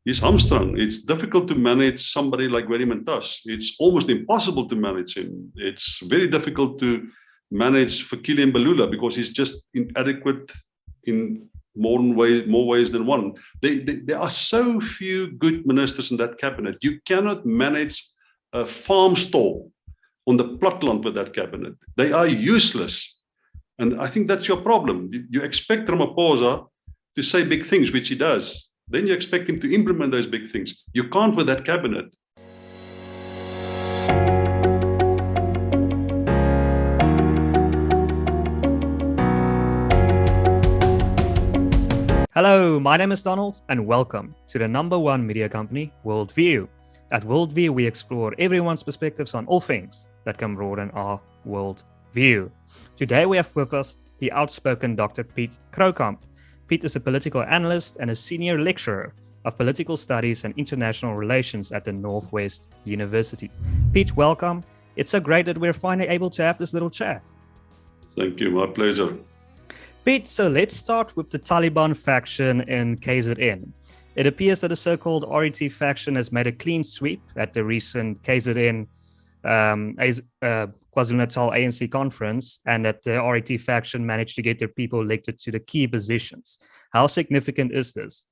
he's hamstrung. It's difficult to manage somebody like Herman. It's almost impossible to manage him. It's very difficult to manage Fikile Mbalula because he's just inadequate in more ways than one. There are so few good ministers in that cabinet. You cannot manage a farm store on the platteland with that cabinet. They are useless. And I think that's your problem. You expect Ramaphosa to say big things, which he does. Then you expect him to implement those big things. You can't with that cabinet. Hello, my name is Donald, and welcome to the #1 media company, WorldView. At WorldView, we explore everyone's perspectives on all things that can broaden our worldview. Today, we have with us the outspoken Dr. Piet Croucamp. Piet is a political analyst and a senior lecturer of political studies and international relations at the Northwest University. Piet, welcome. It's so great that we're finally able to have this little chat. Thank you, my pleasure. Piet, so let's start with the Taliban Faction in KZN. It appears that the so-called RET faction has made a clean sweep at the recent KZN KwaZulu-Natal ANC conference, and that the RET faction managed to get their people elected to the key positions. How significant is this?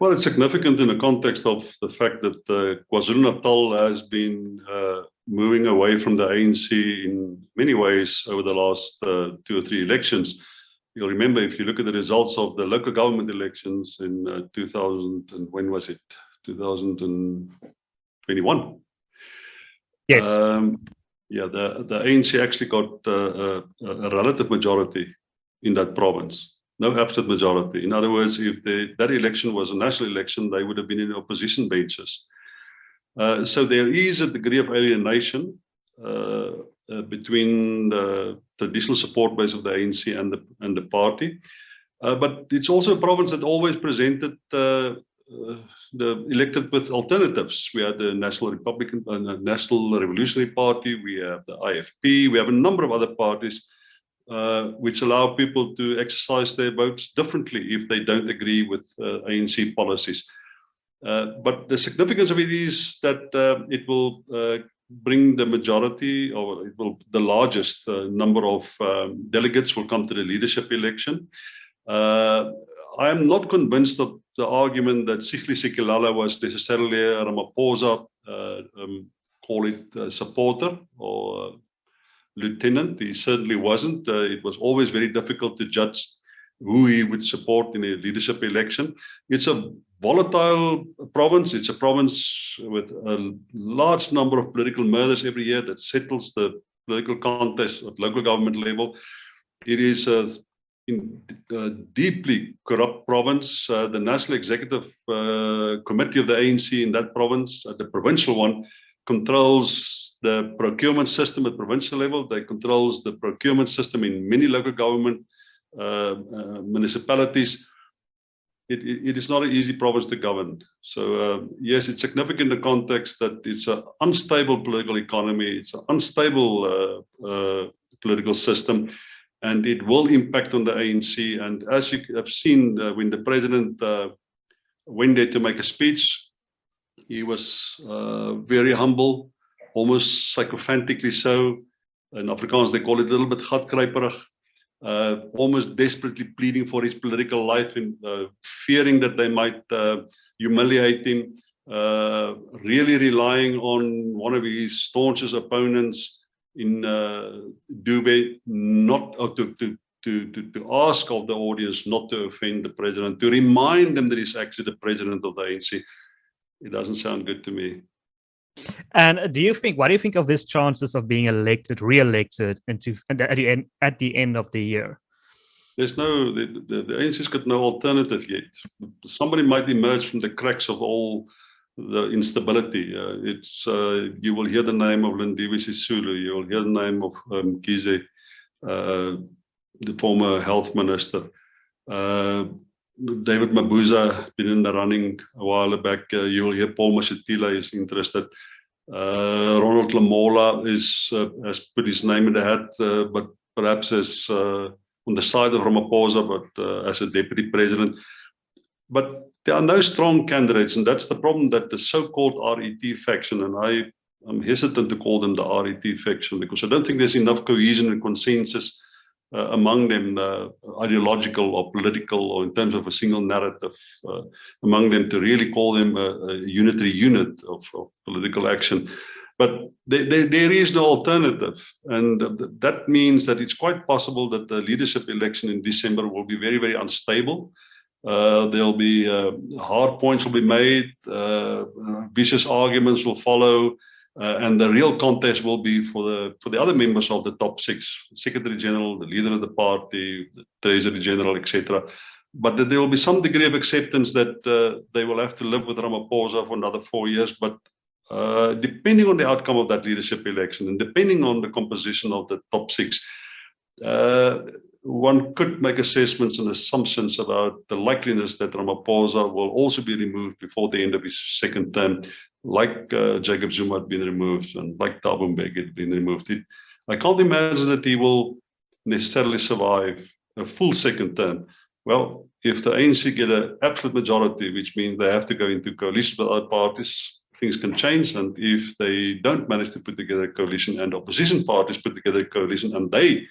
Well, it's significant in the context of the fact that KwaZulu-Natal has been moving away from the ANC in many ways over the last 2 or 3 elections. You'll remember, if you look at the results of the local government elections in 2000, and when was it? 2021. Yes. The ANC actually got a relative majority in that province. No absolute majority. In other words, if that election was a national election, they would have been in opposition benches. So there is a degree of alienation between the traditional support base of the ANC and the party. But it's also a province that always presented the elected with alternatives. We had the National Revolutionary Party, we have the IFP, we have a number of other parties which allow people to exercise their votes differently if they don't agree with ANC policies. But the significance of it is that it will bring the majority, or the largest number of delegates will come to the leadership election. I am not convinced of the argument that Sigli Sikelala was necessarily a Ramaphosa, call it supporter or lieutenant. He certainly wasn't. It was always very difficult to judge who he would support in a leadership election. It's a volatile province. It's a province with a large number of political murders every year that settles the political contest at local government level. It is a deeply corrupt province. The National Executive Committee of the ANC in that province, the provincial one, controls the procurement system at provincial level. They controls the procurement system in many local government municipalities. It is not an easy province to govern. So yes, it's significant in the context that it's an unstable political economy. It's an unstable political system, and it will impact on the ANC. And as you have seen, when the president went there to make a speech, he was very humble, almost sycophantically so. In Afrikaans, they call it a little bit gatkruiperig. Almost desperately pleading for his political life and fearing that they might humiliate him, really relying on one of his staunchest opponents in Dube not to ask of the audience not to offend the president, to remind them that he's actually the president of the ANC. It doesn't sound good to me. And what do you think of his chances of being re-elected at the end of the year? There's no, the ANC's got no alternative yet. Somebody might emerge from the cracks of all the instability. You will hear the name of Lindiwe Sisulu, you will hear the name of Kize, the former health minister. David Mabuza been in the running a while back. You will hear Paul Mashatila is interested. Ronald Lamola has put his name in the hat, but perhaps as on the side of Ramaphosa, but as a deputy president. But there are no strong candidates, and that's the problem that the so-called RET faction, and I'm hesitant to call them the RET faction because I don't think there's enough cohesion and consensus among them, ideological or political or in terms of a single narrative among them to really call them a unitary unit of political action. But there is no alternative. And that means that it's quite possible that the leadership election in December will be very, very unstable. There'll be hard points will be made, vicious arguments will follow, and the real contest will be for the other members of the top six: Secretary General, the leader of the party, the Treasury General, etc. But there will be some degree of acceptance that they will have to live with Ramaphosa for another 4 years. But depending on the outcome of that leadership election and depending on the composition of the top six, one could make assessments and assumptions about the likeliness that Ramaphosa will also be removed before the end of his second term, like Jacob Zuma had been removed and like Thabo Mbeki had been removed. I can't imagine that he will necessarily survive a full second term. Well, if the ANC get an absolute majority, which means they have to go into coalition with other parties, things can change. And if they don't manage to put together a coalition and opposition parties put together a coalition and they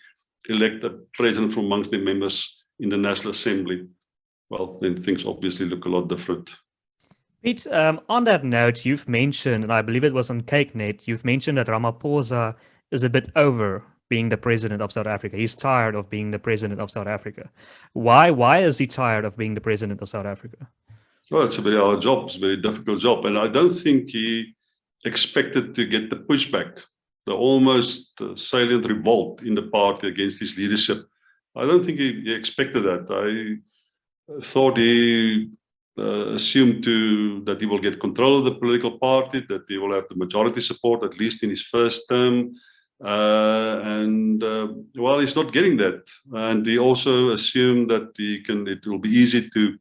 elect a president from amongst their members in the National Assembly, well, then things obviously look a lot different. Piet, on that note, you've mentioned, and I believe it was on CakeNet, you've mentioned that Ramaphosa is a bit over being the president of South Africa. He's tired of being the president of South Africa. Why is he tired of being the president of South Africa? Well, it's a very hard job. It's a very difficult job. And I don't think he expected to get the pushback, the almost salient revolt in the party against his leadership. I don't think he expected that. I thought he assumed that he will get control of the political party, that he will have the majority support, at least in his first term. Well, he's not getting that. And he also assumed that it will be easy to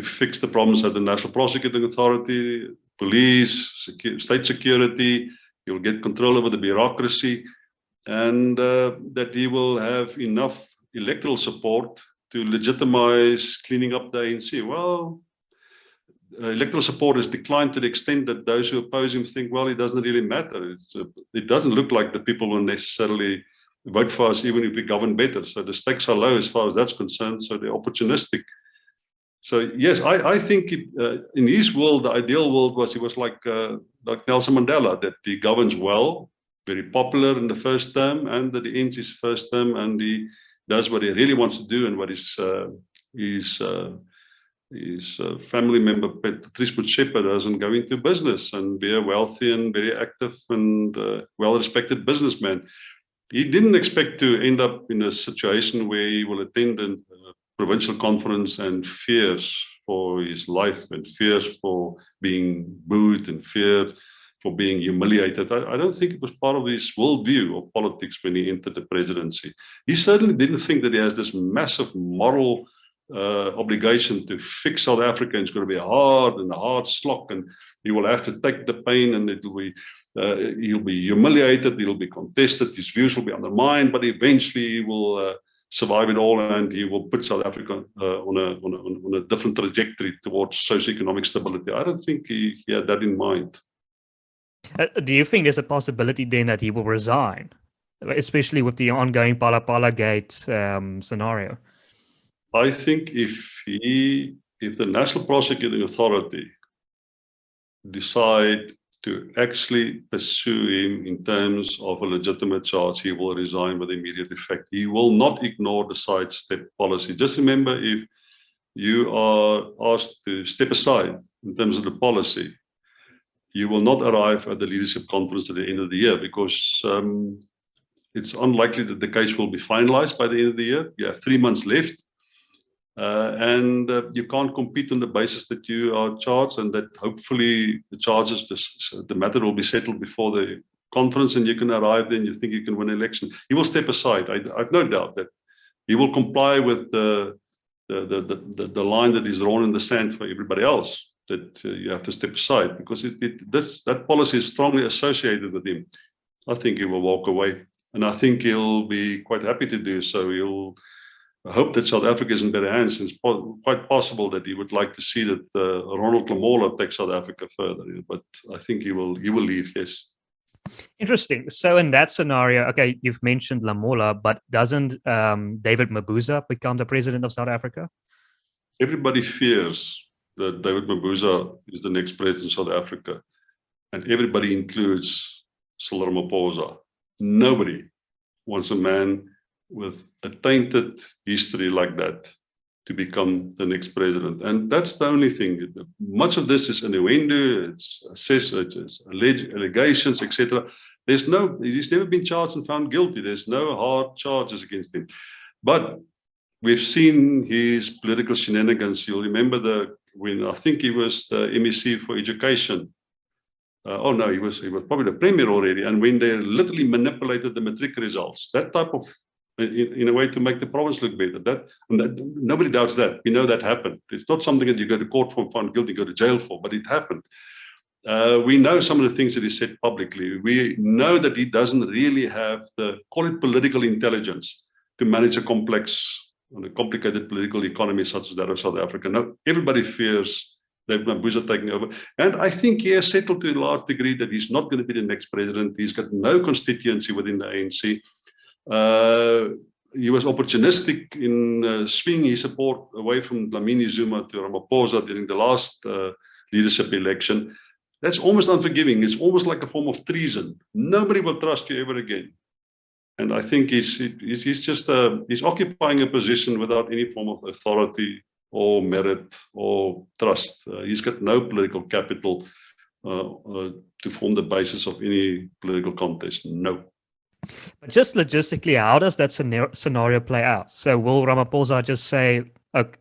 fix the problems at the National Prosecuting Authority, police, state security. He'll get control over the bureaucracy, and that he will have enough electoral support to legitimize cleaning up the ANC. Well, electoral support has declined to the extent that those who oppose him think, well, it doesn't really matter. It doesn't look like the people will necessarily vote for us even if we govern better. So the stakes are low as far as that's concerned, so they're opportunistic. So yes, I think in his world, the ideal world was he was like Nelson Mandela, that he governs well, very popular in the first term, and that he ends his first term and he does what he really wants to do and what his family member Patrice Motsepe does, and go into business and be a wealthy and very active and well-respected businessman. He didn't expect to end up in a situation where he will attend a provincial conference and fears for his life and fears for being booed and fear for being humiliated. I don't think it was part of his worldview of politics when he entered the presidency. He certainly didn't think that he has this massive moral obligation to fix South Africa, and it's going to be a hard slog, and he will have to take the pain, and he'll be humiliated, he'll be contested, his views will be undermined, but eventually he will survive it all, and he will put South Africa on a different trajectory towards socioeconomic stability. I don't think he had that in mind. Do you think there's a possibility then that he will resign, especially with the ongoing Pala Gate scenario? I think if the National Prosecuting Authority decide to actually pursue him in terms of a legitimate charge, he will resign with immediate effect. He will not ignore the sidestep policy. Just remember, if you are asked to step aside in terms of the policy, you will not arrive at the leadership conference at the end of the year, because it's unlikely that the case will be finalized by the end of the year. You have 3 months left. And you can't compete on the basis that you are charged, and that hopefully the matter will be settled before the conference, and you can arrive there and you think you can win an election. He will step aside. I've no doubt that he will comply with the line that is drawn in the sand for everybody else, that you have to step aside, because that policy is strongly associated with him. I think he will walk away, and I think he'll be quite happy to do so. I hope that South Africa is in better hands. It's quite possible that he would like to see that Ronald Lamola takes South Africa further. But I think he will leave, yes. Interesting. So in that scenario, okay, you've mentioned Lamola, but doesn't David Mabuza become the president of South Africa? Everybody fears that David Mabuza is the next president of South Africa. And everybody includes Cyril Ramaphosa. Nobody wants a man with a tainted history like that to become the next president. And that's the only thing. Much of this is innuendo, it's allegations, etc. He's never been charged and found guilty. There's no hard charges against him. But we've seen his political shenanigans. You'll remember when I think he was the MEC for education. Oh no, he was probably the premier already. And when they literally manipulated the matric results, that type of, in a way to make the province look better. Nobody doubts that. We know that happened. It's not something that you go to court for, found guilty, go to jail for, but it happened. We know some of the things that he said publicly. We know that he doesn't really have the, call it political intelligence, to manage a complicated political economy such as that of South Africa. Now, everybody fears that Mabuza taking over. And I think he has settled to a large degree that he's not going to be the next president. He's got no constituency within the ANC. He was opportunistic in swinging his support away from Dlamini Zuma to Ramaphosa during the last leadership election. That's almost unforgiving. It's almost like a form of treason. Nobody will trust you ever again. And I think he's occupying a position without any form of authority or merit or trust. He's got no political capital to form the basis of any political contest. No. But just logistically, how does that scenario play out? So will Ramaphosa just say,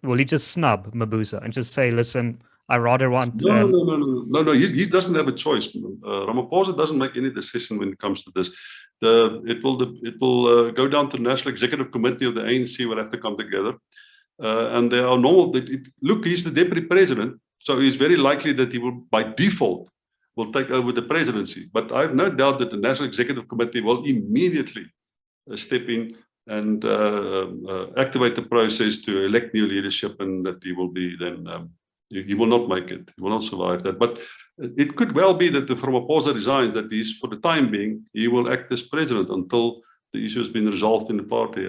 will he just snub Mabuza and just say, listen, I rather want... No, he doesn't have a choice. Ramaphosa doesn't make any decision when it comes to this. It will go down to the National Executive Committee of the ANC will have to come together. And there are normal, look, he's the deputy president, so it's very likely that he will, by default, will take over the presidency. But I have no doubt that the National Executive Committee will immediately step in and activate the process to elect new leadership, and that he will be then, he will not make it, he will not survive that. But it could well be that if Ramaphosa resigns, that he's, for the time being, he will act as president until the issue has been resolved in the party.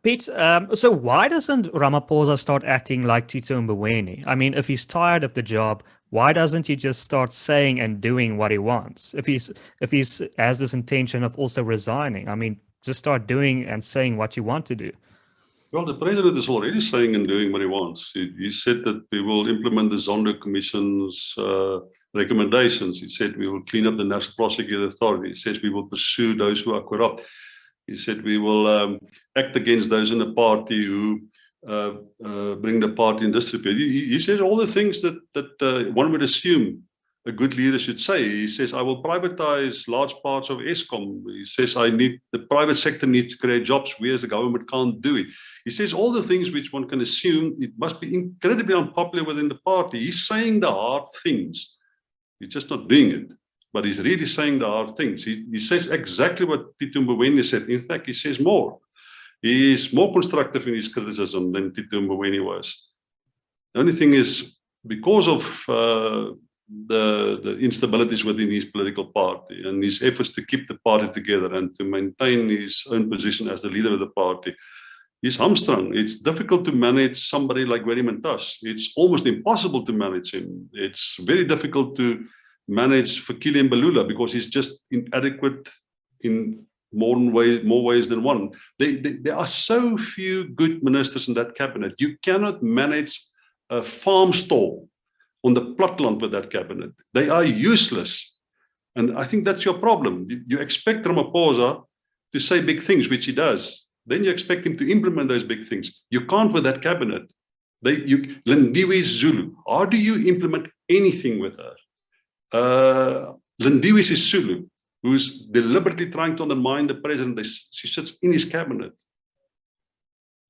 Piet, so why doesn't Ramaphosa start acting like Tito Mboweni? I mean, if he's tired of the job, why doesn't he just start saying and doing what he wants? If he's has this intention of also resigning, I mean, just start doing and saying what you want to do. Well, the president is already saying and doing what he wants. He said that we will implement the Zondo Commission's recommendations. He said we will clean up the National Prosecutor Authority. He says we will pursue those who are corrupt. He said we will act against those in the party who bring the party in disrepute. He says all the things that one would assume a good leader should say. He says, I will privatize large parts of Eskom. He says, the private sector needs to create jobs. We as the government can't do it. He says all the things which one can assume it must be incredibly unpopular within the party. He's saying the hard things. He's just not doing it. But he's really saying the hard things. He says exactly what Tito Mboweni said. In fact, he says more. He is more constructive in his criticism than Tito Mboweni was. The only thing is, because of the instabilities within his political party and his efforts to keep the party together and to maintain his own position as the leader of the party, he's hamstrung. It's difficult to manage somebody like Herman. It's almost impossible to manage him. It's very difficult to manage Fikile Mbalula because he's just inadequate in more ways than one. There are so few good ministers in that cabinet. You cannot manage a farm stall on the platteland with that cabinet. They are useless. And I think that's your problem. You expect Ramaphosa to say big things, which he does. Then you expect him to implement those big things. You can't with that cabinet. Lindiwe Zulu. How do you implement anything with her? Lindiwe is Zulu, who's deliberately trying to undermine the president. She sits in his cabinet.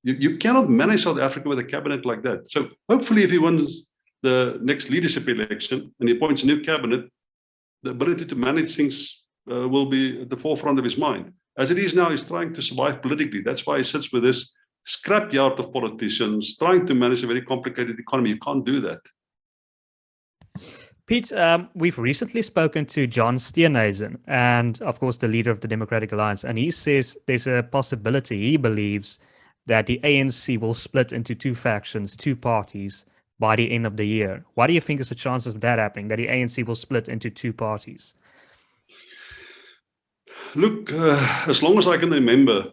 You cannot manage South Africa with a cabinet like that. So hopefully if he wins the next leadership election and he appoints a new cabinet, the ability to manage things will be at the forefront of his mind. As it is now, he's trying to survive politically. That's why he sits with this scrapyard of politicians trying to manage a very complicated economy. You can't do that. Piet, we've recently spoken to John Steenhuisen, and of course the leader of the Democratic Alliance, and he says there's a possibility, he believes, that the ANC will split into two factions, two parties, by the end of the year. What do you think is the chances of that happening, that the ANC will split into two parties? Look, as long as I can remember,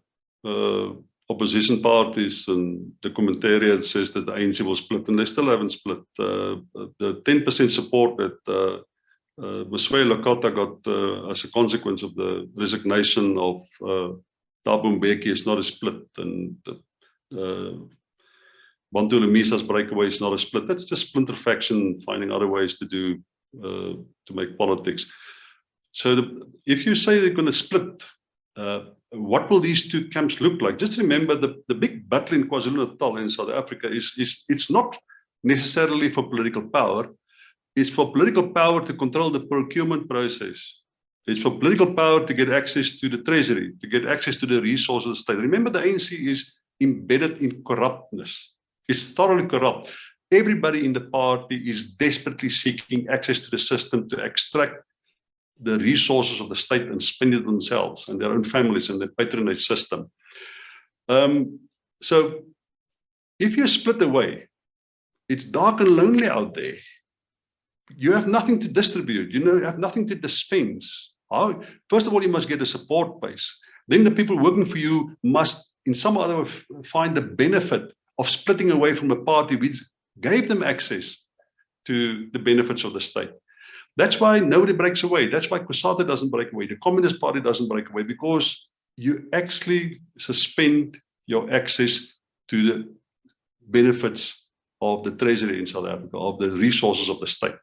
opposition parties and the commentariat says that the ANC will split, and they still haven't split. The 10% support that Mashaba Lokota got as a consequence of the resignation of Thabo Mbeki is not a split, and Bantu Lemisa's breakaway is not a split. That's just splinter faction finding other ways to do to make politics. So if you say they're going to split, what will these two camps look like? Just remember the big battle in KwaZulu-Natal in South Africa it's not necessarily for political power. It's for political power to control the procurement process. It's for political power to get access to the treasury, to get access to the resources of the state. Remember, the ANC is embedded in corruptness. It's thoroughly corrupt. Everybody in the party is desperately seeking access to the system to extract the resources of the state and spend it themselves and their own families and the patronage system. So if you split away, it's dark and lonely out there. You have nothing to distribute, you have nothing to dispense. First of all, you must get a support base. Then the people working for you must, in some other way, find the benefit of splitting away from a party which gave them access to the benefits of the state. That's why nobody breaks away. That's why COSATU doesn't break away. The Communist Party doesn't break away, because you actually suspend your access to the benefits of the treasury in South Africa, of the resources of the state.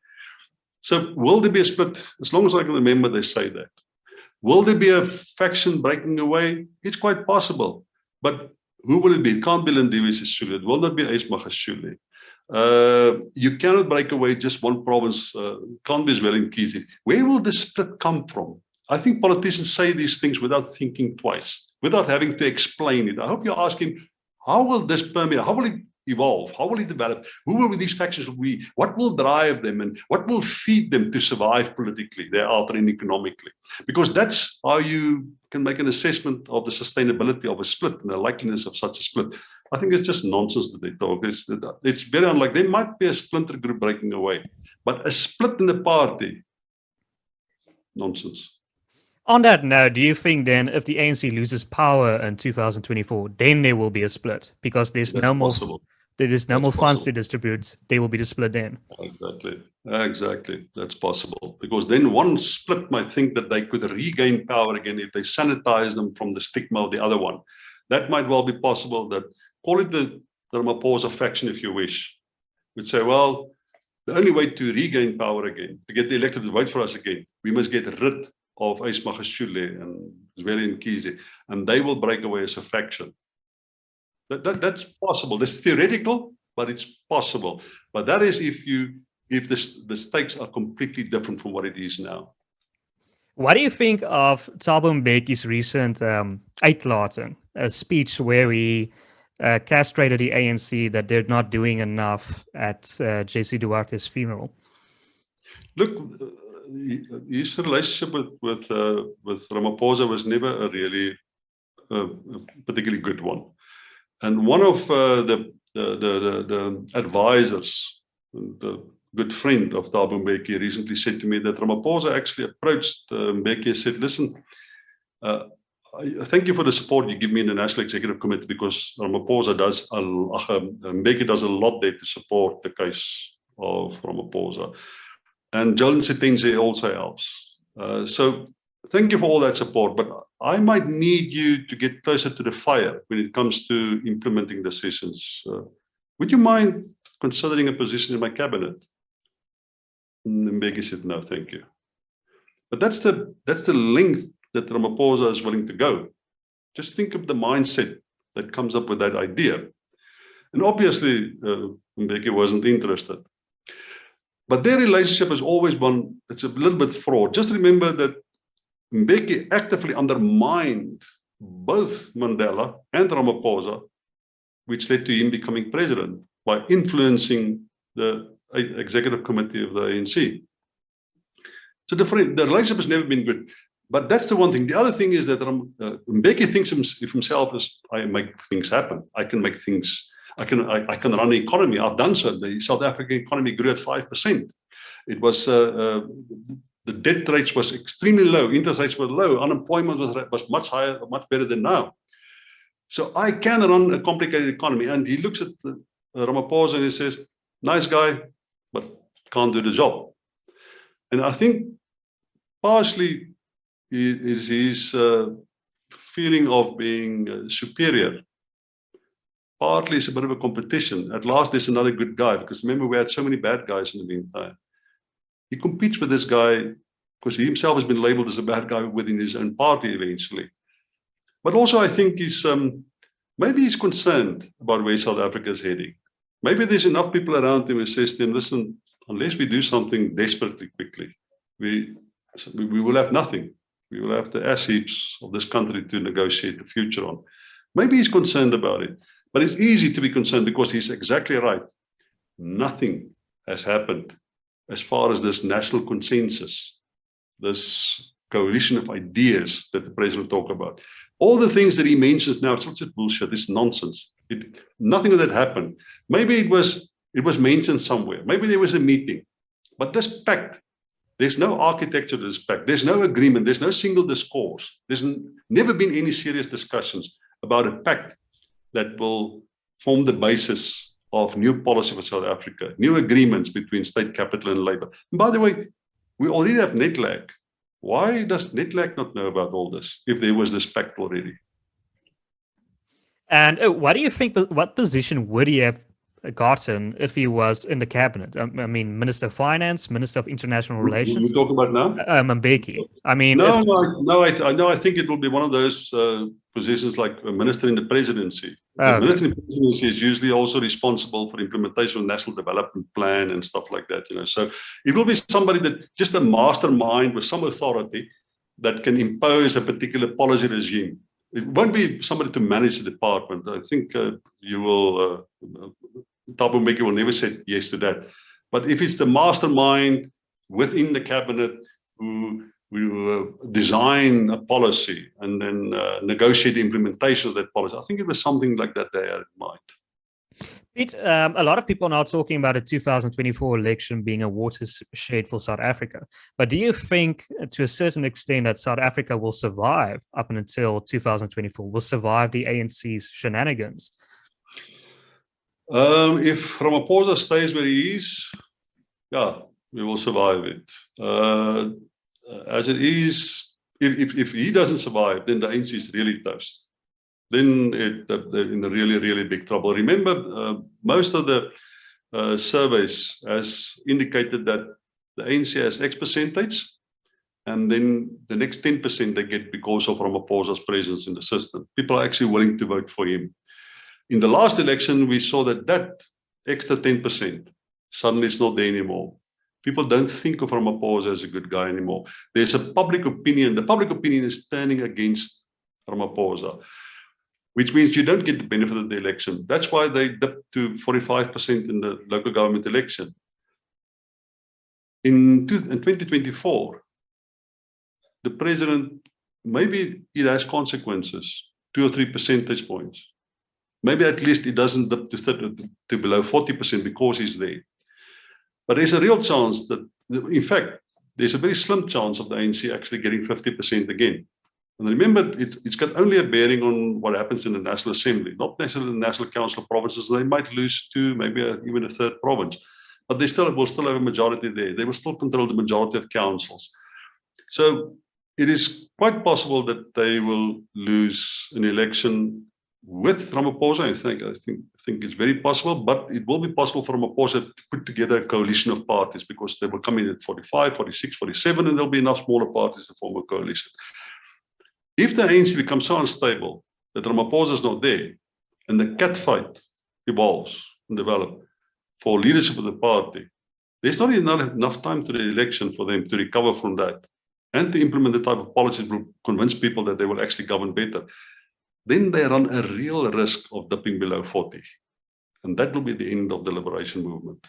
So will there be a split? As long as I can remember, they say that. Will there be a faction breaking away? It's quite possible. But who will it be? It can't be Lindiwe Sisulu. It will not be Ace Magashule. You cannot break away just one province. Can't be as well in KZN. Where will this split come from? I think politicians say these things without thinking twice, without having to explain it. I hope you ask him, how will this permeate? How will it evolve? How will it develop? Who will these factions be? What will drive them, and what will feed them to survive politically, thereafter, and economically? Because that's how you can make an assessment of the sustainability of a split and the likeliness of such a split. I think it's just nonsense that they talk. It's very unlikely. There might be a splinter group breaking away, but a split in the party, nonsense. On that note, do you think then if the ANC loses power in 2024, then there will be a split? Because there's no more funds to distribute, they will be the split then. Exactly. That's possible. Because then one split might think that they could regain power again if they sanitize them from the stigma of the other one. That might well be possible. That, call it the Ramaphosa faction if you wish, would say, well, the only way to regain power again, to get the elected to vote for us again, we must get rid of Ace Magashule and Zweli Mkhize, and they will break away as a faction. That's possible. That's theoretical, but it's possible. But that is if the stakes are completely different from what it is now. What do you think of Thabo Mbeki's recent uitlating, a speech where he castrated the ANC that they're not doing enough at JC Duarte's funeral? Look, his relationship with Ramaphosa was never a really particularly good one. And one of the advisors, the good friend of Thabo Mbeki, recently said to me that Ramaphosa actually approached Mbeki and said, listen, thank you for the support you give me in the National Executive Committee, because Ramaphosa does, Mbeki does a lot there to support the case of Ramaphosa. And Jolin Sitenze also helps. So thank you for all that support, but I might need you to get closer to the fire when it comes to implementing decisions. Would you mind considering a position in my cabinet? And Mbeki said, no, thank you. But that's the length that Ramaphosa is willing to go. Just think of the mindset that comes up with that idea. And obviously, Mbeki wasn't interested. But their relationship has always been, it's a little bit fraught. Just remember that Mbeki actively undermined both Mandela and Ramaphosa, which led to him becoming president by influencing the executive committee of the ANC. So the relationship has never been good. But that's the one thing. The other thing is that Mbeki thinks of himself as, I make things happen. I can make things, I can run the economy. I've done so. The South African economy grew at 5%. It was, the debt rates was extremely low. Interest rates were low. Unemployment was much higher, much better than now. So I can run a complicated economy. And he looks at Ramaphosa and he says, nice guy, but can't do the job. And I think partially is his feeling of being superior. Partly it's a bit of a competition. At last, there's another good guy, because remember, we had so many bad guys in the meantime. He competes with this guy because he himself has been labeled as a bad guy within his own party eventually. But also, I think maybe he's concerned about where South Africa is heading. Maybe there's enough people around him who says to him, listen, unless we do something desperately quickly, we will have nothing. We will have the ash heaps of this country to negotiate the future on. Maybe he's concerned about it. But it's easy to be concerned because he's exactly right. Nothing has happened as far as this national consensus, this coalition of ideas that the president talked about. All the things that he mentions now, it's not just bullshit, it's nonsense. Nothing of that happened. Maybe it was mentioned somewhere. Maybe there was a meeting. But this pact, there's no architecture to this pact. There's no agreement. There's no single discourse. There's never been any serious discussions about a pact that will form the basis of new policy for South Africa, new agreements between state capital and labor. And by the way, we already have NETLAC. Why does NETLAC not know about all this if there was this pact already? And what do you think, what position would he have gotten if he was in the cabinet? I mean, Minister of Finance, Minister of International Relations? We're talking about now? Mbeki. I mean, I think it will be one of those positions like a minister in the presidency. The minister in the presidency is usually also responsible for implementation of national development plan and stuff like that. So it will be somebody that just a mastermind with some authority that can impose a particular policy regime. It won't be somebody to manage the department. I think you will. Thabo Mbeki will never say yes to that. But if it's the mastermind within the cabinet who design a policy and then negotiate the implementation of that policy, I think it was something like that they had in mind. Piet, a lot of people are now talking about the 2024 election being a watershed for South Africa. But do you think, to a certain extent, that South Africa will survive up until 2024, will survive the ANC's shenanigans? If Ramaphosa stays where he is, yeah, we will survive it. As it is, if he doesn't survive, then the ANC is really toast. Then they're in a really, really big trouble. Remember, most of the surveys has indicated that the ANC has X percentage, and then the next 10% they get because of Ramaphosa's presence in the system. People are actually willing to vote for him. In the last election, we saw that extra 10% suddenly is not there anymore. People don't think of Ramaphosa as a good guy anymore. There's a public opinion. The public opinion is turning against Ramaphosa, which means you don't get the benefit of the election. That's why they dipped to 45% in the local government election. In 2024, the president, maybe it has consequences, 2 or 3 percentage points. Maybe at least it doesn't dip to below 40% because he's there. But there's a real chance that, in fact, there's a very slim chance of the ANC actually getting 50% again. And remember, it's got only a bearing on what happens in the National Assembly, not necessarily the National Council of Provinces. They might lose 2, maybe even a 3rd province, but they will still have a majority there. They will still control the majority of councils. So it is quite possible that they will lose an election with Ramaphosa. I think it's very possible, but it will be possible for Ramaphosa to put together a coalition of parties because they will come in at 45, 46, 47, and there'll be enough smaller parties to form a coalition. If the ANC becomes so unstable that Ramaphosa is not there, and the cat fight evolves and develops for leadership of the party, there's not enough time to the election for them to recover from that and to implement the type of policies will convince people that they will actually govern better, then they run a real risk of dipping below 40. And that will be the end of the liberation movement.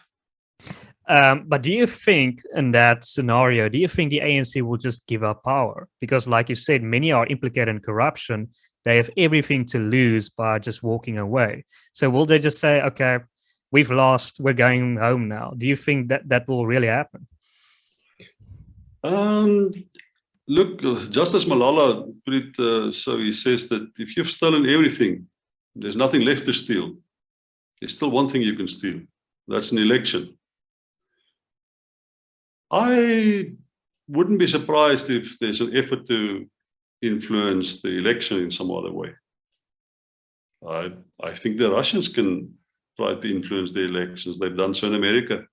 But do you think in that scenario, do you think the ANC will just give up power? Because like you said, many are implicated in corruption. They have everything to lose by just walking away. So will they just say, okay, we've lost, we're going home now? Do you think that that will really happen? Look, Justice Malala put it so he says that if you've stolen everything, there's nothing left to steal. There's still one thing you can steal. That's an election. I wouldn't be surprised if there's an effort to influence the election in some other way. I think the Russians can try to influence the elections. They've done so in America.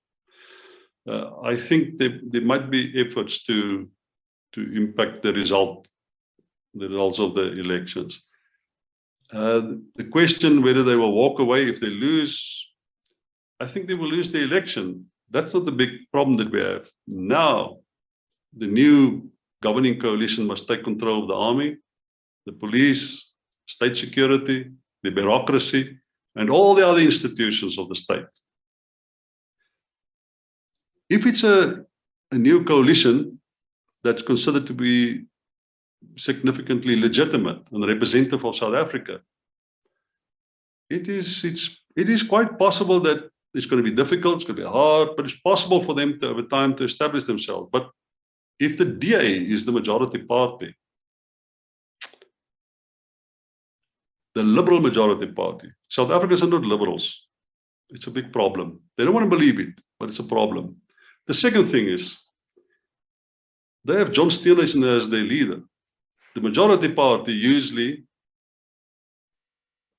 I think there might be efforts to impact the results of the elections. The question whether they will walk away if they lose, I think they will lose the election. That's not the big problem that we have. Now, the new governing coalition must take control of the army, the police, state security, the bureaucracy, and all the other institutions of the state. If it's a new coalition that's considered to be significantly legitimate and representative of South Africa, it is quite possible that it's going to be difficult, it's going to be hard, but it's possible for them to, over time, to establish themselves. But if the DA is the majority party, the liberal majority party, South Africans are not liberals. It's a big problem. They don't want to believe it, but it's a problem. The second thing is, they have John Steenhuisen as their leader. The majority party, usually,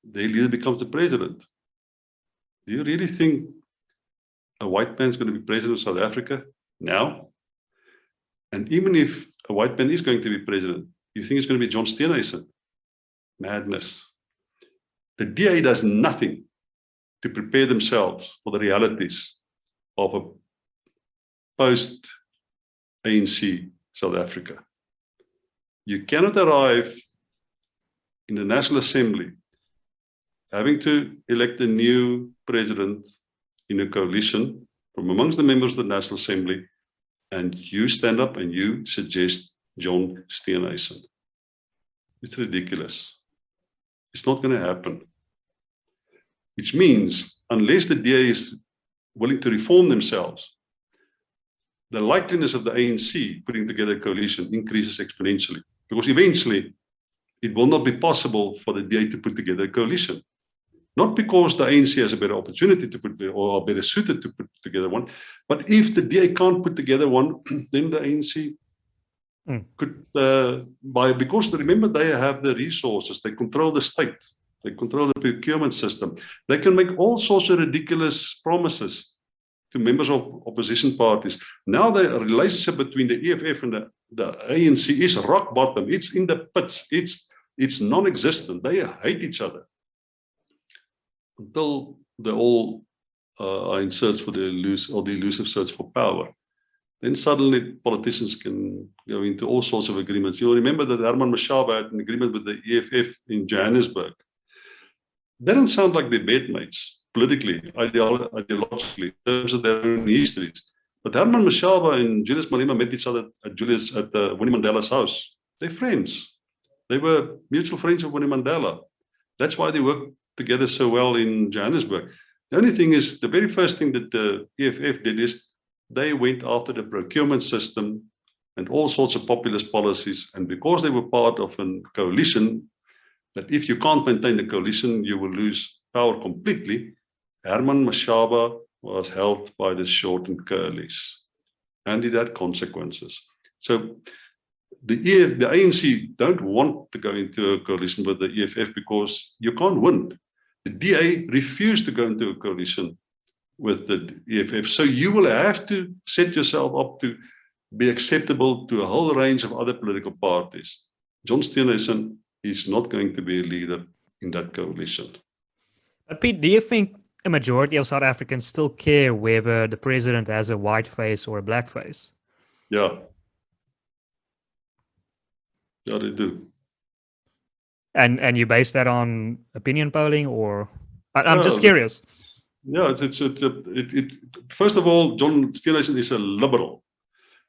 their leader becomes the president. Do you really think a white man is going to be president of South Africa now? And even if a white man is going to be president, you think it's going to be John Steenhuisen? Madness. The DA does nothing to prepare themselves for the realities of a post-ANC South Africa. You cannot arrive in the National Assembly having to elect a new president in a coalition from amongst the members of the National Assembly, and you stand up and you suggest John Steenhuisen. It's ridiculous. It's not going to happen. Which means, unless the DA is willing to reform themselves, the likeliness of the ANC putting together a coalition increases exponentially. Because eventually, it will not be possible for the DA to put together a coalition. Not because the ANC has a better opportunity to put, or are better suited to put together one, but if the DA can't put together one, then the ANC could, because remember, they have the resources, they control the state, they control the procurement system. They can make all sorts of ridiculous promises to members of opposition parties. Now the relationship between the EFF and the ANC is rock bottom. It's in the pits. It's non-existent. They hate each other. Until they all are in search for the elusive search for power. Then suddenly politicians can go into all sorts of agreements. You'll remember that Herman Mashaba had an agreement with the EFF in Johannesburg. They don't sound like they're bedmates, politically, ideologically, in terms of their own histories. But Herman Mashaba and Julius Malema met each other at Winnie Mandela's house. They're friends. They were mutual friends of Winnie Mandela. That's why they worked together so well in Johannesburg. The only thing is, the very first thing that the EFF did is they went after the procurement system and all sorts of populist policies. And because they were part of a coalition, that if you can't maintain the coalition, you will lose power completely, Herman Mashaba was held by the short and curlies. And it had consequences. So the ANC don't want to go into a coalition with the EFF because you can't win. The DA refused to go into a coalition with the EFF. So you will have to set yourself up to be acceptable to a whole range of other political parties. John Steenhuisen is not going to be a leader in that coalition. But Piet, do you think a majority of South Africans still care whether the president has a white face or a black face? Yeah. Yeah, they do. And you base that on opinion polling, or I'm Yeah, just curious. Yeah, first of all, John Steenhuisen is a liberal.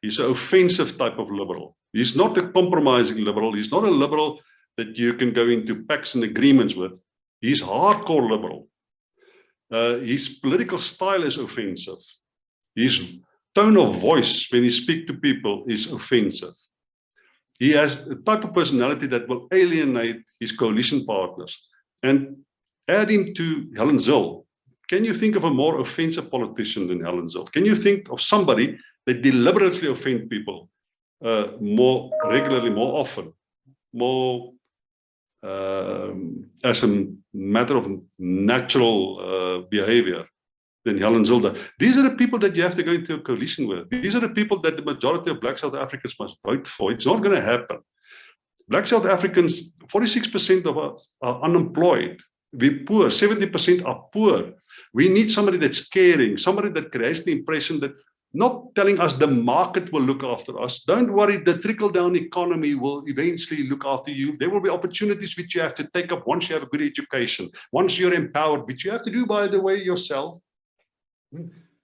He's an offensive type of liberal. He's not a compromising liberal. He's not a liberal that you can go into pacts and agreements with. He's hardcore liberal. His political style is offensive. His tone of voice when he speaks to people is offensive. He has a type of personality that will alienate his coalition partners. And add him to Helen Zille. Can you think of a more offensive politician than Helen Zille? Can you think of somebody that deliberately offend people more regularly, more often, more as a matter of natural behavior than Helen Zille? These are the people that you have to go into a coalition with. These are the people that the majority of Black South Africans must vote for. It's not going to happen. Black South Africans, 46% of us are unemployed. We're poor, 70% are poor. We need somebody that's caring, somebody that creates the impression that not telling us the market will look after us. Don't worry, the trickle-down economy will eventually look after you. There will be opportunities which you have to take up once you have a good education, once you're empowered, which you have to do, by the way, yourself.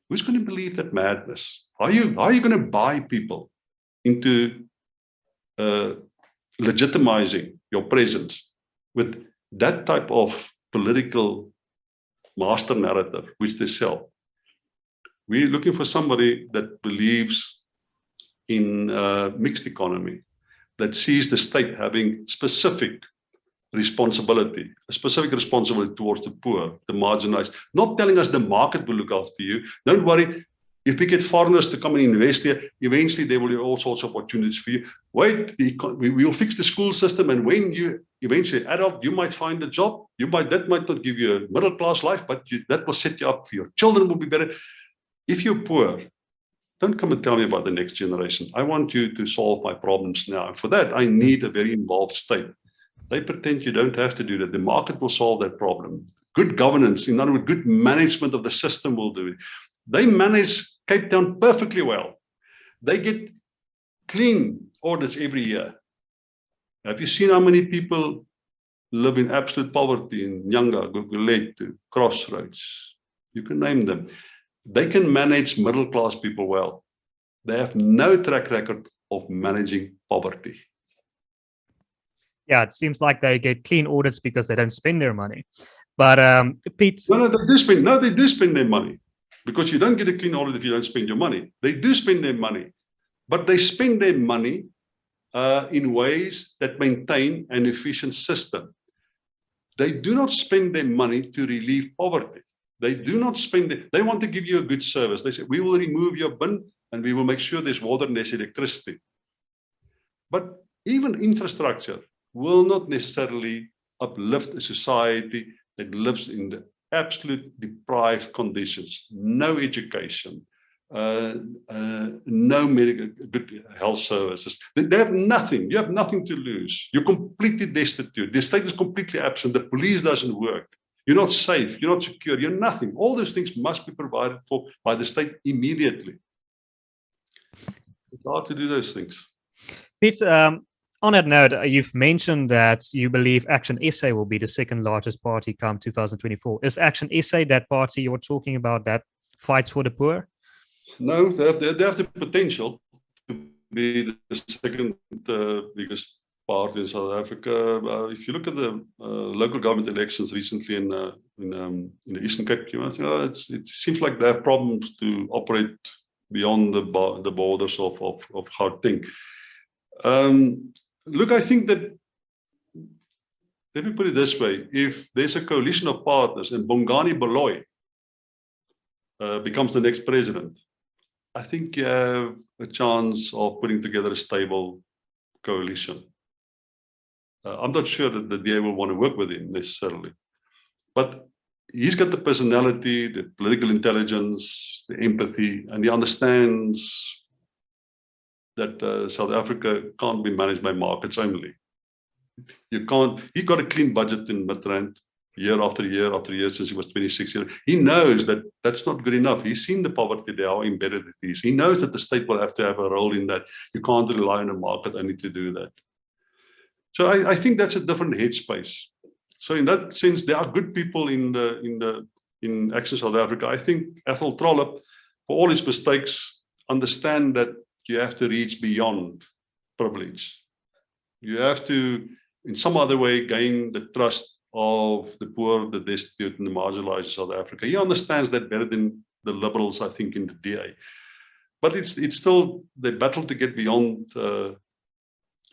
Who's going to believe that madness? How are you going to buy people into legitimizing your presence with that type of political master narrative which they sell? We're looking for somebody that believes in mixed economy, that sees the state having specific responsibility towards the poor, the marginalized, not telling us the market will look after you. Don't worry, if we get foreigners to come and invest here, eventually there will be all sorts of opportunities for you. Wait, we will fix the school system, and when you eventually adult, you might find a job. That might not give you a middle class life, but that will set you up for your children will be better. If you're poor, don't come and tell me about the next generation. I want you to solve my problems now. And for that, I need a very involved state. They pretend you don't have to do that. The market will solve that problem. Good governance, in other words, good management of the system will do it. They manage Cape Town perfectly well. They get clean audits every year. Have you seen how many people live in absolute poverty in Nyanga, Guguletu, Crossroads? You can name them. They can manage middle-class people well. They have no track record of managing poverty. Yeah, it seems like they get clean audits because they don't spend their money. But Piet, No, they do spend. No, they do spend their money, because you don't get a clean audit if you don't spend your money. They do spend their money, but they spend their money in ways that maintain an efficient system. They do not spend their money to relieve poverty. They do not spend it. They want to give you a good service. They say, we will remove your bin and we will make sure there's water and there's electricity. But even infrastructure will not necessarily uplift a society that lives in the absolute deprived conditions. No education, no medical, good health services. They have nothing. You have nothing to lose. You're completely destitute. The state is completely absent. The police doesn't work. You're not safe. You're not secure. You're nothing. All those things must be provided for by the state immediately. It's hard to do those things. Piet, on that note, you've mentioned that you believe ActionSA will be the second largest party come 2024. Is ActionSA that party you're talking about that fights for the poor? No, they have the potential to be the second biggest party in South Africa. If you look at the local government elections recently in the Eastern Cape, it seems like they have problems to operate beyond the borders of Gauteng. Look, I think that, let me put it this way, if there's a coalition of partners and Bongani Baloyi becomes the next president, I think you have a chance of putting together a stable coalition. I'm not sure that the DA will want to work with him necessarily, but he's got the personality, the political intelligence, the empathy, and he understands that South Africa can't be managed by markets only. You can't. He got a clean budget in Midrand year after year after year since he was 26 years. He knows that that's not good enough. He's seen the poverty there, how embedded it is. He knows that the state will have to have a role in that. You can't rely on the market only to do that. So I think that's a different headspace. So in that sense, there are good people in Action South Africa. I think Ethel Trollip, for all his mistakes, understand that you have to reach beyond privilege. You have to, in some other way, gain the trust of the poor, the destitute, and the marginalized in South Africa. He understands that better than the liberals, I think, in the DA. But it's still, they battle to get beyond.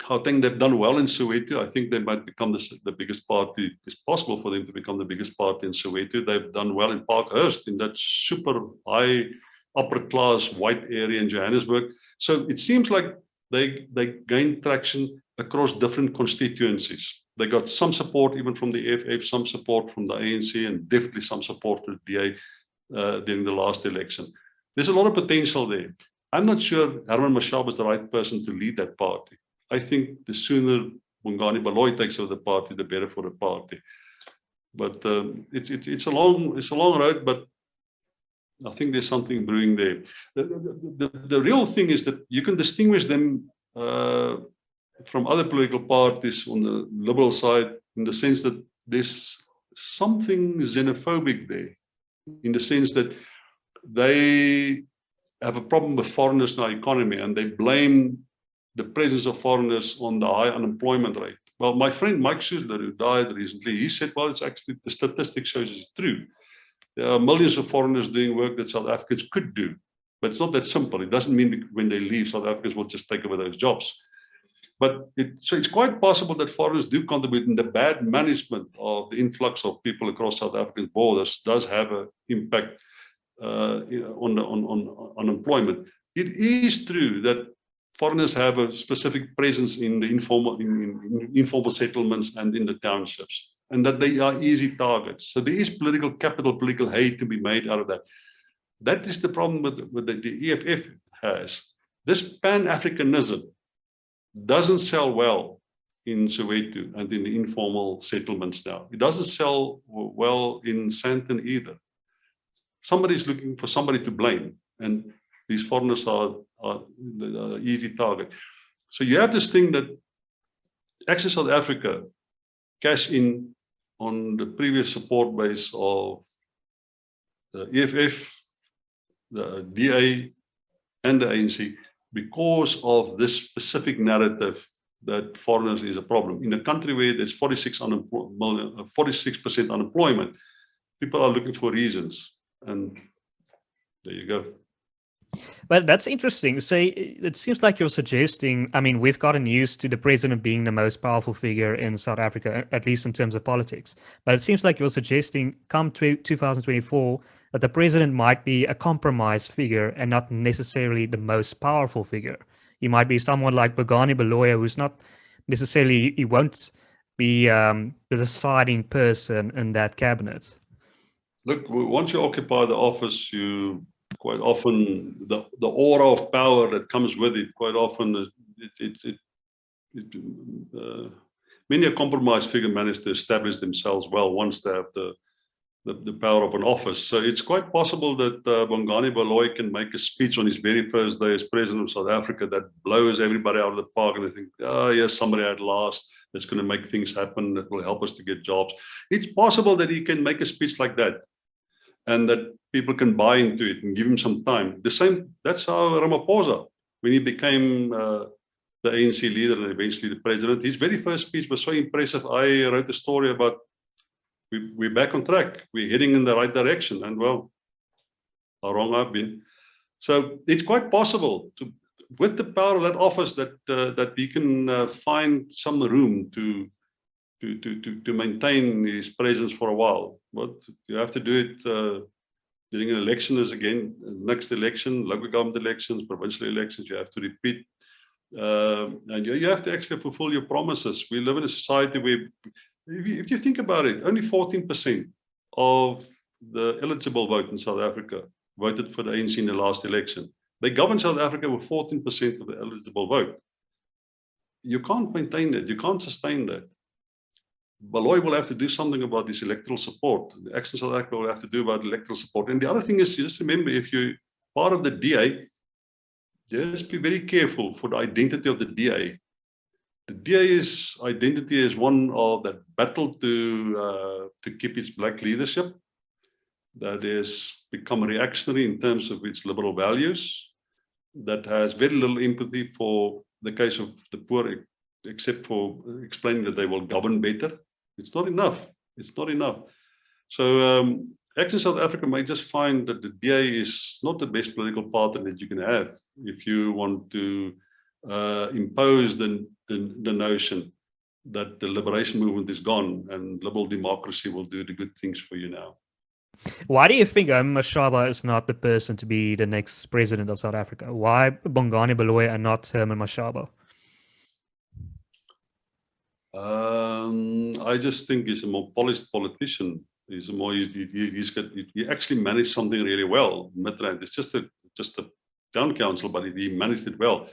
I think they've done well in Soweto. I think they might become the biggest party. It's possible for them to become the biggest party in Soweto. They've done well in Parkhurst, in that super high, upper class white area in Johannesburg. So it seems like they gained traction across different constituencies. They got some support even from the EFF, some support from the ANC, and definitely some support from the DA during the last election. There's a lot of potential there. I'm not sure Herman Mashaba is the right person to lead that party. I think the sooner Bongani Baloyi takes over the party, the better for the party. But it's a long road, but I think there's something brewing there. The real thing is that you can distinguish them from other political parties on the liberal side in the sense that there's something xenophobic there, in the sense that they have a problem with foreigners in our economy and they blame the presence of foreigners on the high unemployment rate. Well, my friend Mike Schuessler, who died recently, he said, well, it's actually, the statistic shows it's true. There are millions of foreigners doing work that South Africans could do, but it's not that simple. It doesn't mean when they leave, South Africans will just take over those jobs. But so it's quite possible that foreigners do contribute, and the bad management of the influx of people across South Africa's borders does have an impact on unemployment. It is true that foreigners have a specific presence in the informal settlements and in the townships, and that they are easy targets. So there is political capital, political hate to be made out of that. That is the problem with the EFF has. This Pan-Africanism doesn't sell well in Soweto and in the informal settlements now. It doesn't sell well in Sandton either. Somebody's looking for somebody to blame, and these foreigners are the easy target. So you have this thing that Action South Africa cash in on the previous support base of the EFF, the DA, and the ANC because of this specific narrative that foreigners is a problem. In a country where there's 46% unemployment, people are looking for reasons. And there you go. Well, that's interesting. So it seems like you're suggesting, I mean, we've gotten used to the president being the most powerful figure in South Africa, at least in terms of politics. But it seems like you're suggesting come 2024 that the president might be a compromise figure and not necessarily the most powerful figure. He might be someone like Bongani Baloyi, who's not necessarily, he won't be the deciding person in that cabinet. Look, once you occupy the office, you quite often the aura of power that comes with it. Quite often, many a compromise figure manage to establish themselves well once they have the power of an office. So it's quite possible that Bongani Baloyi can make a speech on his very first day as president of South Africa that blows everybody out of the park, and they think, oh yes, somebody at last that's going to make things happen that will help us to get jobs. It's possible that he can make a speech like that, and that people can buy into it and give him some time. The same, that's how Ramaphosa, when he became the ANC leader and eventually the president, his very first speech was so impressive. I wrote a story about we're back on track. We're heading in the right direction. And well, how wrong I've been. So it's quite possible to, with the power of that office, that he can find some room to maintain his presence for a while. But you have to do it during an election as again, next election, local government elections, provincial elections, you have to repeat. And you have to actually fulfill your promises. We live in a society where, if you think about it, only 14% of the eligible vote in South Africa voted for the ANC in the last election. They govern South Africa with 14% of the eligible vote. You can't maintain that. You can't sustain that. Baloyi will have to do something about this electoral support. The Action South Africa will have to do about electoral support. And the other thing is, just remember, if you're part of the DA, just be very careful for the identity of the DA. The DA's identity is one of that battle to keep its black leadership that has become reactionary in terms of its liberal values, that has very little empathy for the case of the poor, except for explaining that they will govern better. It's not enough. It's not enough. So Action South Africa may just find that the DA is not the best political party that you can have if you want to impose the notion that the liberation movement is gone and liberal democracy will do the good things for you now. Why do you think Mashaba is not the person to be the next president of South Africa? Why Bongani Baloyi and not Herman Mashaba? I just think he's a more polished politician. He's a more he actually managed something really well. Midrand, it's just a town council, but he managed it well.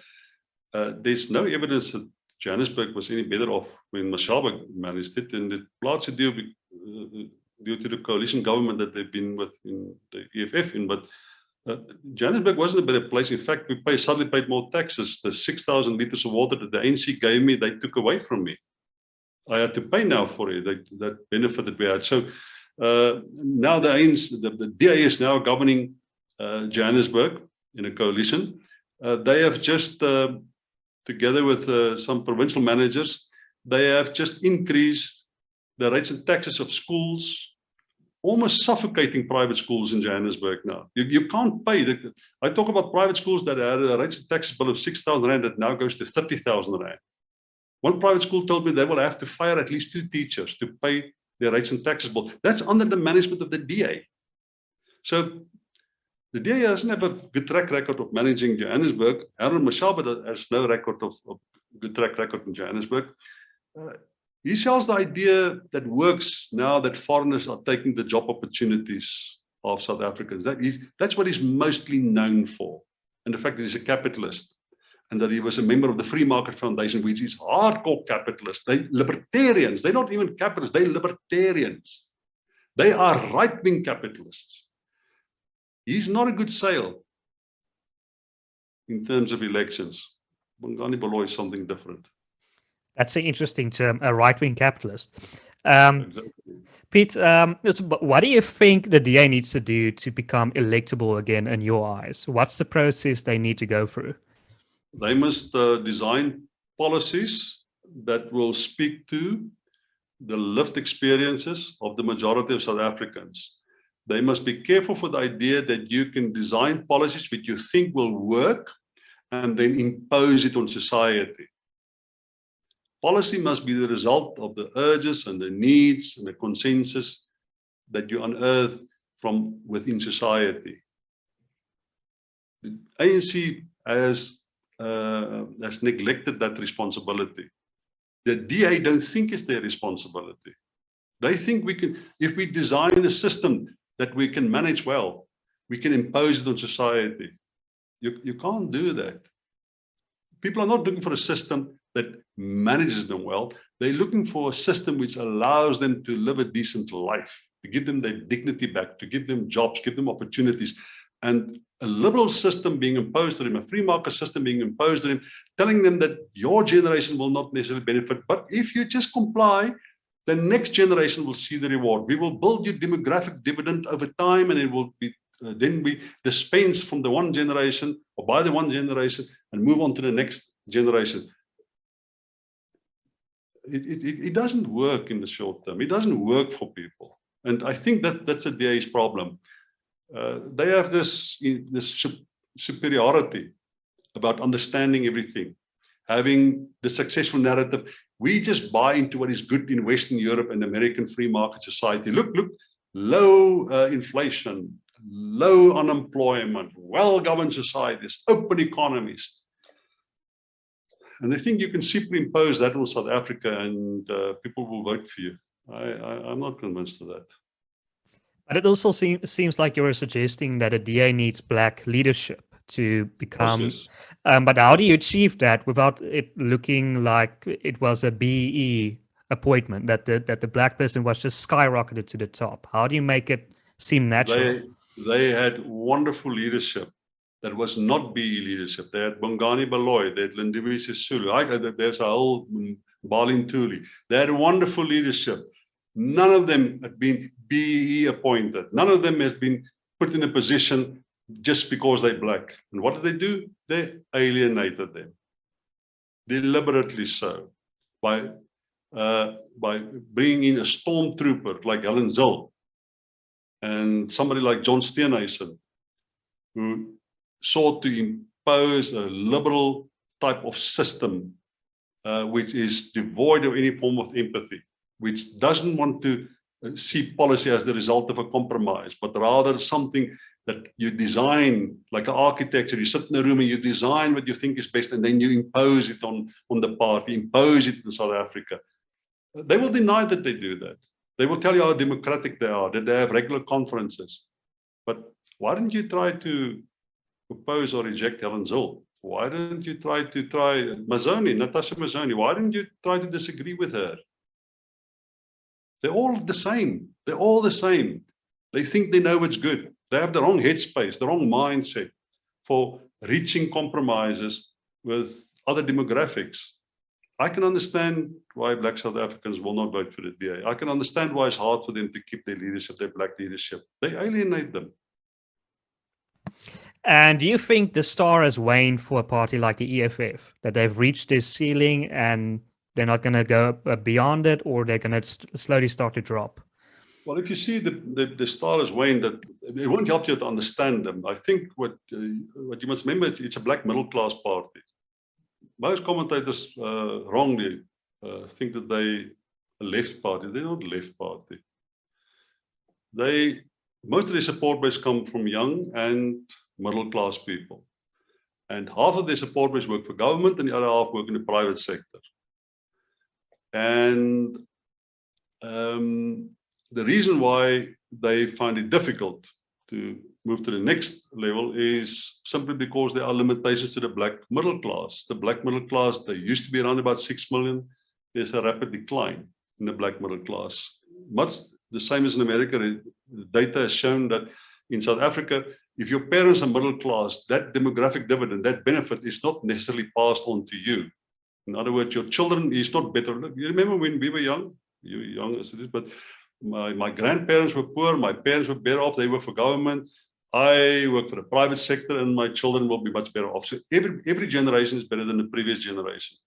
There's no evidence that Johannesburg was any better off when Mashaba managed it, and it largely due to the coalition government that they've been with in the EFF in. But Johannesburg wasn't a better place. In fact, we suddenly paid more taxes. The 6,000 liters of water that the ANC gave me, they took away from me. I had to pay now for it. That benefit that we had. So now the ANC, the DA is now governing Johannesburg in a coalition. They have just, together with some provincial managers, they have just increased the rates and taxes of schools, almost suffocating private schools in Johannesburg now. You can't pay. I talk about private schools that had a rates and taxes bill of 6,000 Rand that now goes to 30,000 Rand. One private school told me they will have to fire at least 2 teachers to pay their rates and taxes bill. That's under the management of the DA. So the DA doesn't have a good track record of managing Johannesburg. Herman Mashaba has no record of good track record in Johannesburg. He sells the idea that works now that foreigners are taking the job opportunities of South Africans. That's what he's mostly known for. And the fact that he's a capitalist and that he was a member of the Free Market Foundation, which is hardcore capitalists. They're libertarians. They're not even capitalists. They're libertarians. They are right-wing capitalists. He's not a good sale in terms of elections. Bongani Baloyi is something different. That's an interesting term, a right-wing capitalist. Exactly. Piet, what do you think the DA needs to do to become electable again in your eyes? What's the process they need to go through? They must design policies that will speak to the lived experiences of the majority of South Africans. They must be careful for the idea that you can design policies which you think will work and then impose it on society. Policy must be the result of the urges and the needs and the consensus that you unearth from within society. The ANC has neglected that responsibility. The DA don't think it's their responsibility. They think we can, if we design a system that we can manage well, we can impose it on society. You can't do that. People are not looking for a system that manages them well. They're looking for a system which allows them to live a decent life, to give them their dignity back, to give them jobs, give them opportunities. And a liberal system being imposed on them, a free market system being imposed on them, telling them that your generation will not necessarily benefit, but if you just comply, the next generation will see the reward. We will build you demographic dividend over time, and it will be then we dispense from the one generation or by the one generation and move on to the next generation. It doesn't work in the short term. It doesn't work for people. And I think that's a DA's problem. They have this superiority about understanding everything, having the successful narrative. We just buy into what is good in Western Europe and American free market society. Look, low inflation, low unemployment, well-governed societies, open economies. And I think you can superimpose that on South Africa and people will vote for you. I'm not convinced of that. But it also seems like you're suggesting that a DA needs black leadership to become. Yes. But how do you achieve that without it looking like it was a BE appointment, that the black person was just skyrocketed to the top? How do you make it seem natural? They had wonderful leadership that was not BE leadership. They had Bongani Baloyi, they had Lindiwe Sisulu, there's a whole Balin Tuli. They had wonderful leadership. None of them had been BE appointed. None of them has been put in a position just because they're black. And what did they do? They alienated them. Deliberately so. By bringing in a stormtrooper like Helen Zille and somebody like John Steenhuisen, who sought to impose a liberal type of system which is devoid of any form of empathy, which doesn't want to see policy as the result of a compromise, but rather something that you design like an architecture. You sit in a room and you design what you think is best, and then you impose it on the party, impose it in South Africa. They will deny that they do that. They will tell you how democratic they are, that they have regular conferences. But why didn't you try to oppose or reject Helen Zille? Why didn't you try Natasha Mazzoni? Why didn't you try to disagree with her? They're all the same. They're all the same. They think they know what's good. They have the wrong headspace, the wrong mindset for reaching compromises with other demographics. I can understand why black South Africans will not vote for the DA. I can understand why it's hard for them to keep their leadership, their black leadership. They alienate them. And do you think the star has waned for a party like the EFF, that they've reached their ceiling and they're not going to go beyond it, or they're going to slowly start to drop? Well, if you see the star has waned, that it won't help you to understand them. I think what you must remember, it's a black middle class party. Most commentators wrongly think that they a left party. They're not a left party. Most of their support base come from young and middle class people. And half of their support base work for government and the other half work in the private sector. And the reason why they find it difficult to move to the next level is simply because there are limitations to the black middle class. The black middle class, they used to be around about 6 million. There's a rapid decline in the black middle class. Much the same as in America. The data has shown that in South Africa, if your parents are middle class, that demographic dividend, that benefit is not necessarily passed on to you. In other words, your children is not better. You remember when we were young? You were young as it is, but my grandparents were poor. My parents were better off. They work for government. I work for the private sector, and my children will be much better off. So every generation is better than the previous generation.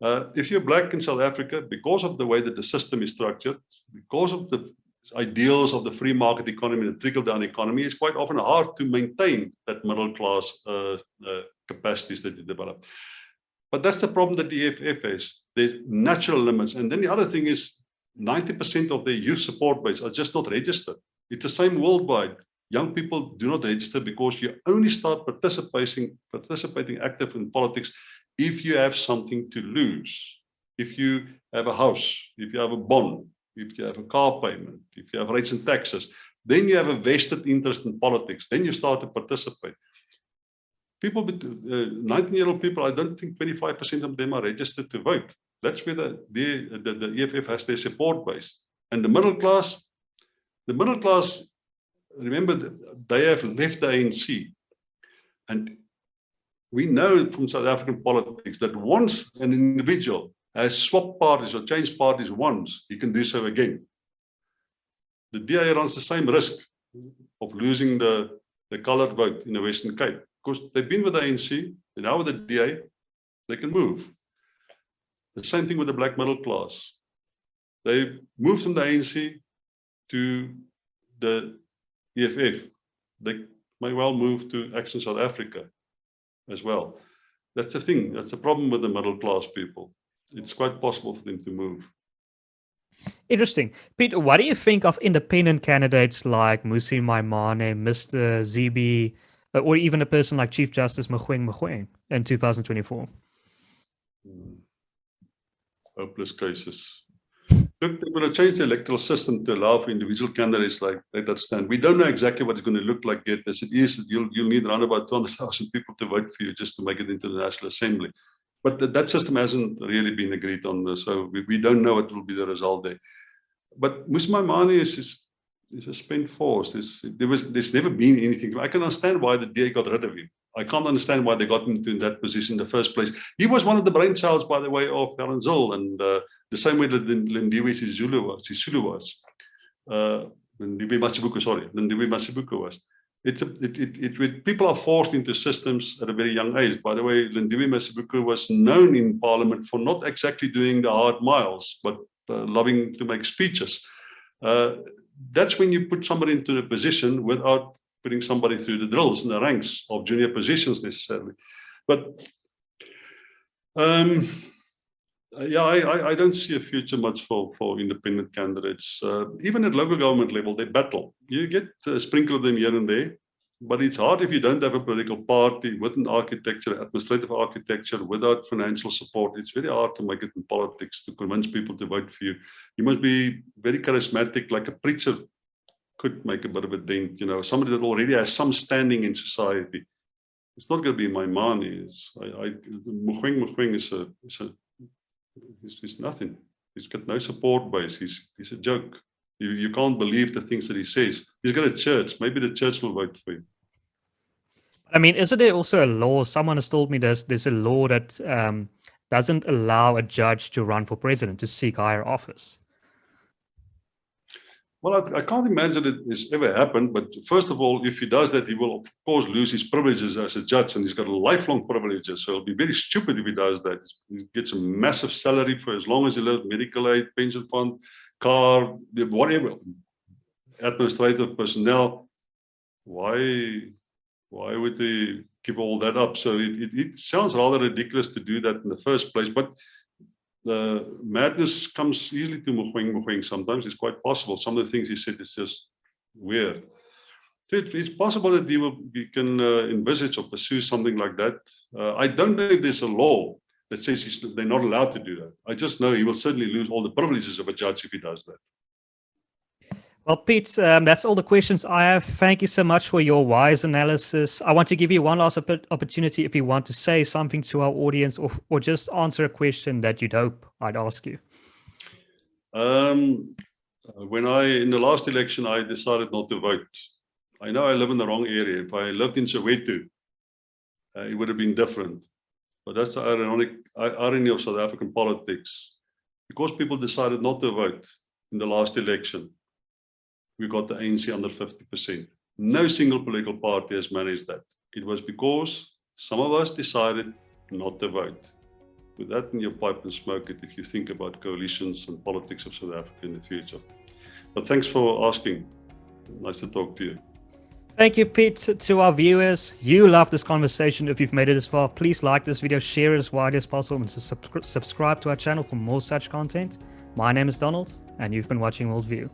If you're black in South Africa, because of the way that the system is structured, because of the ideals of the free market economy, the trickle-down economy, it's quite often hard to maintain that middle class capacities that you develop. But that's the problem that the EFF has. There's natural limits. And then the other thing is 90% of their youth support base are just not registered. It's the same worldwide. Young people do not register because you only start participating active in politics if you have something to lose. If you have a house, if you have a bond, if you have a car payment, if you have rates and taxes, then you have a vested interest in politics. Then you start to participate. People, 19-year-old people, I don't think 25% of them are registered to vote. That's where the EFF has their support base. And the middle class, remember, they have left the ANC. And we know from South African politics that once an individual has swapped parties or changed parties once, he can do so again. The DA runs the same risk of losing the colored vote in the Western Cape. Because they've been with the ANC, and now with the DA, they can move. The same thing with the black middle class. They moved from the ANC to the EFF. They may well move to Action South Africa as well. That's the thing. That's the problem with the middle class people. It's quite possible for them to move. Interesting. Piet, what do you think of independent candidates like Musi Maimane, Mr. Zibi, or even a person like Chief Justice Mogoeng in 2024? Hopeless cases. Look, they're going to change the electoral system to allow for individual candidates like that stand. We don't know exactly what it's going to look like yet. As it is, you'll need around about 200,000 people to vote for you just to make it into the National Assembly. But that system hasn't really been agreed on, so we don't know what will be the result there. But Musi Maimane is He's a spent force. There's never been anything. I can understand why the DA got rid of him. I can't understand why they got him in that position in the first place. He was one of the brainchilds, by the way, of Alan Zil, and the same way that Lindiwe Sisulu was. Lindiwe Masibuko was. People are forced into systems at a very young age. By the way, Lindiwe Masibuko was known in Parliament for not exactly doing the hard miles, but loving to make speeches. That's when you put somebody into a position without putting somebody through the drills in the ranks of junior positions necessarily. But yeah, I don't see a future much for independent candidates. Even at local government level, they battle. You get a sprinkle of them here and there, but it's hard if you don't have a political party with an architecture, administrative architecture, without financial support. It's very hard to make it in politics, to convince people to vote for you. You must be very charismatic, like a preacher could make a bit of a dent, somebody that already has some standing in society. It's not going to be my money. Mogoeng is nothing. He's got no support base. He's a joke. You can't believe the things that he says. He's got a church. Maybe the church will vote for him. I mean, isn't there also a law? Someone has told me there's a law that doesn't allow a judge to run for president, to seek higher office. Well, I can't imagine it has ever happened. But first of all, if he does that, he will, of course, lose his privileges as a judge. And he's got lifelong privileges. So it'll be very stupid if he does that. He gets a massive salary for as long as he lives, medical aid, pension fund, car, whatever, administrative personnel. Why would they give all that up? So it sounds rather ridiculous to do that in the first place. But the madness comes easily to Mogoeng sometimes. It's quite possible. Some of the things he said is just weird. So it's possible that he can envisage or pursue something like that. I don't know if there's a law that says they're not allowed to do that. I just know he will certainly lose all the privileges of a judge if he does that. Well, Piet, that's all the questions I have. Thank you so much for your wise analysis. I want to give you one last opportunity if you want to say something to our audience or just answer a question that you'd hope I'd ask you. In the last election, I decided not to vote. I know I live in the wrong area. If I lived in Soweto, it would have been different. But that's the irony of South African politics. Because people decided not to vote in the last election, we got the ANC under 50%. No single political party has managed that. It was because some of us decided not to vote. With that in your pipe and smoke it if you think about coalitions and politics of South Africa in the future. But thanks for asking. Nice to talk to you. Thank you, Piet. To our viewers, you love this conversation. If you've made it this far, please like this video, share it as widely as possible, and subscribe to our channel for more such content. My name is Donald, and you've been watching WorldView.